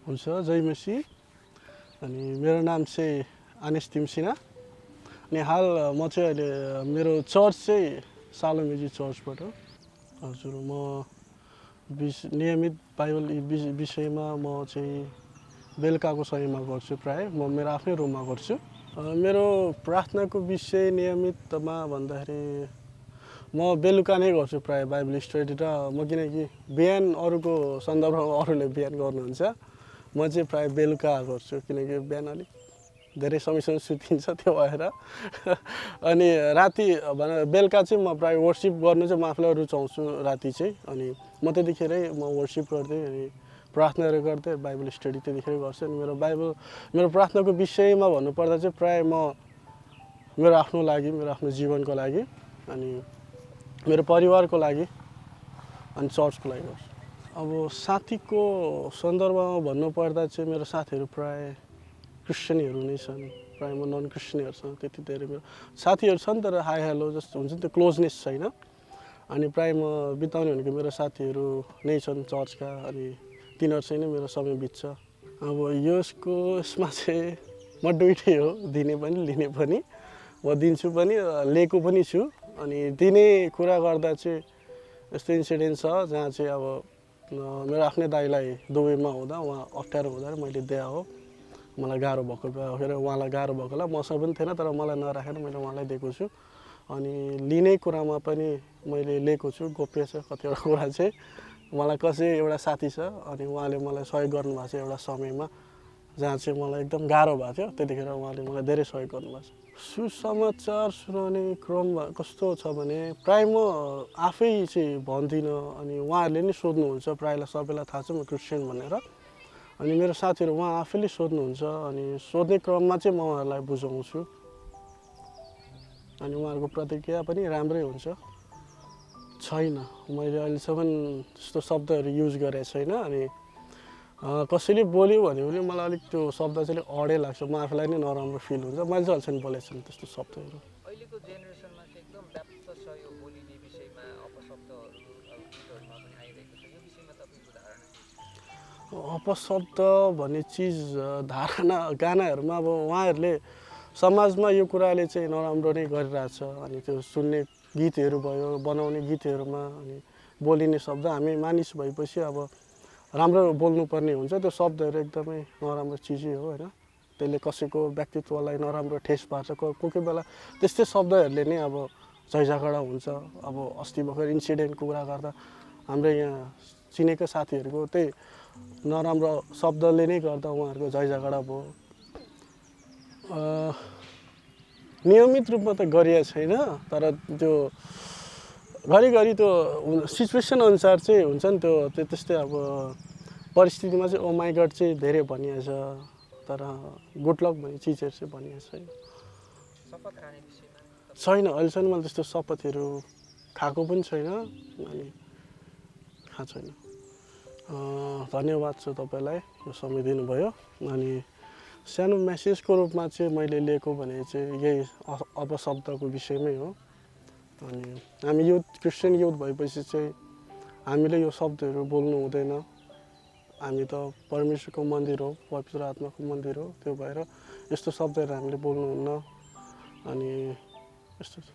हुन्छ, जय मसी। अनि मेरो नाम चाहिँ अनिस तिमसिना। अनि हाल म चाहिँ अहिले मेरो चर्च चाहिँ सालोमेजी चर्चबाट। हजुर, म नियमित बाइबल विषयमा म चाहिँ बेलुकाको समयमा गर्छु। प्रायः म मेरो आफ्नै रुममा गर्छु। मेरो प्रार्थनाको विषय नियमितमा भन्दाखेरि म बेलुका नै गर्छु प्रायः बाइबल स्टडी। र म किनकि बिहान अरूको सन्दर्भमा अरूले बिहान गर्नुहुन्छ, म चाहिँ प्रायः बेलुका गर्छु किनकि बिहान अलिक धेरै समयसम्म सुतिन्छ त्यो भएर। अनि राति बेलुका चाहिँ म प्रायः वर्सिप गर्नु चाहिँ म आफूलाई रुचाउँछु राति चाहिँ। अनि म त्यतिखेरै म वर्सिप गर्दै अनि प्रार्थनाहरू गर्दै बाइबल स्टडी त्यतिखेर गर्छु। अनि मेरो प्रार्थनाको विषयमा भन्नुपर्दा चाहिँ प्रायः म मेरो आफ्नो लागि, मेरो आफ्नो जीवनको लागि, अनि मेरो परिवारको लागि, अनि चर्चको लागि गर्छु। अब साथीको सन्दर्भमा भन्नुपर्दा चाहिँ मेरो साथीहरू प्रायः क्रिस्चियनहरू नै छन्। प्रायः म नन क्रिस्चियनहरूसँग त्यति धेरै मेरो साथीहरू छन्, तर हाई हेलो जस्तो हुन्छ नि, त्यो क्लोजनेस छैन। अनि प्रायः म बिताउने भनेको मेरो साथीहरू नै छन् चर्चका, अनि तिनीहरूसँग नै मेरो समय बित्छ। अब यसमा चाहिँ म दुइटै हो, दिने पनि लिने पनि। म दिन्छु पनि, लिएको पनि छु। अनि दिने कुरा गर्दा चाहिँ यस्तो इन्सिडेन्ट छ जहाँ चाहिँ अब मेरो आफ्नै दाइलाई दुबईमा हुँदा उहाँ अप्ठ्यारो हुँदा मैले दिए हो। मलाई गाह्रो भएको बेला, उहाँलाई गाह्रो भएको बेला मसँग पनि थिएन, तर मलाई नराखेर मैले उहाँलाई दिएको छु। अनि लिने कुरामा पनि मैले लिएको छु। गोप्य छ कतिवटा कुरा चाहिँ। मलाई एउटा साथी छ, अनि उहाँले मलाई सहयोग गर्नुभएको छ एउटा समयमा जहाँ चाहिँ मलाई एकदम गाह्रो भएको थियो। त्यतिखेर उहाँले मलाई धेरै सहयोग गर्नुभएको छ। सुसमाचार सुनाउने क्रम कस्तो छ भने प्रायः म आफै चाहिँ भन्दिनँ, अनि उहाँहरूले नै सोध्नुहुन्छ। प्रायःलाई सबैलाई थाहा छ म क्रिस्चियन भनेर। अनि मेरो साथीहरू उहाँ आफैले सोध्नुहुन्छ, अनि सोध्ने क्रममा चाहिँ म उहाँहरूलाई बुझाउँछु। अनि उहाँहरूको प्रतिक्रिया पनि राम्रै हुन्छ। छैन, मैले अहिलेसम्म त्यस्तो शब्दहरू युज गरेको छैन। अनि कसैले बोल्यो भने पनि मलाई अलिक त्यो शब्द चाहिँ अलिक अडै लाग्छ। म आफूलाई नै नराम्रो फिल हुन्छ। मैले चाहिँ अहिलेसम्म बोलेको छैन त्यस्तो शब्दहरू। अहिलेको जेनेरेसनमा चाहिँ एकदम व्याप्त छ यो बोलिने विषयमा, अपशब्दहरू अब गीतहरूमा पनि आइरहेको छ। यो विषयमा तपाईँको धारणा के छ? अपशब्द भन्ने चिज धारणा गानाहरूमा अब उहाँहरूले समाजमा यो कुराले चाहिँ नराम्रो नै गरिरहेछ। अनि त्यो सुन्ने गीतहरू भयो, बनाउने गीतहरूमा अनि बोलिने शब्द हामी मानिस भएपछि अब राम्रो बोल्नुपर्ने हुन्छ। त्यो शब्दहरू एकदमै नराम्रो चिजै हो होइन। त्यसले कसैको व्यक्तित्वलाई नराम्रो ठेस पार्छ। कोही कोही बेला त्यस्तै शब्दहरूले नै अब झैझगडा हुन्छ। अब अस्ति भर्खर इन्सिडेन्टको कुरा गर्दा हाम्रो यहाँ चिनेको साथीहरूको त्यही नराम्रो शब्दले नै गर्दा उहाँहरूको झैझगडा भयो। नियमित रूपमा त गरिएको छैन, तर त्यो घरिघरि त्यो सिचुएसन अनुसार चाहिँ हुन्छ नि। त्यो त्यस्तै अब परिस्थितिमा चाहिँ ओ माई गड चाहिँ धेरै भनिएको छ, तर गुड लक भन्ने चिजहरू चाहिँ भनिएको छैन। शपथ खाने विषयमा छैन, अहिलेसम्म मैले त्यस्तो शपथहरू खाएको पनि छैन, अनि खाएको छैन। धन्यवाद छ तपाईँलाई यो समय दिनुभयो। अनि सानो मेसेजको रूपमा चाहिँ मैले लिएको भने चाहिँ यही अपशब्दको विषयमै हो। अनि हामी क्रिस्चियन युथ भएपछि चाहिँ हामीले यो शब्दहरू बोल्नु हुँदैन। हामी त परमेश्वरको मन्दिर हो, पवित्र आत्माको मन्दिर हो। त्यो भएर यस्तो शब्दहरू हामीले बोल्नुहुन्न। अनि यस्तो छ।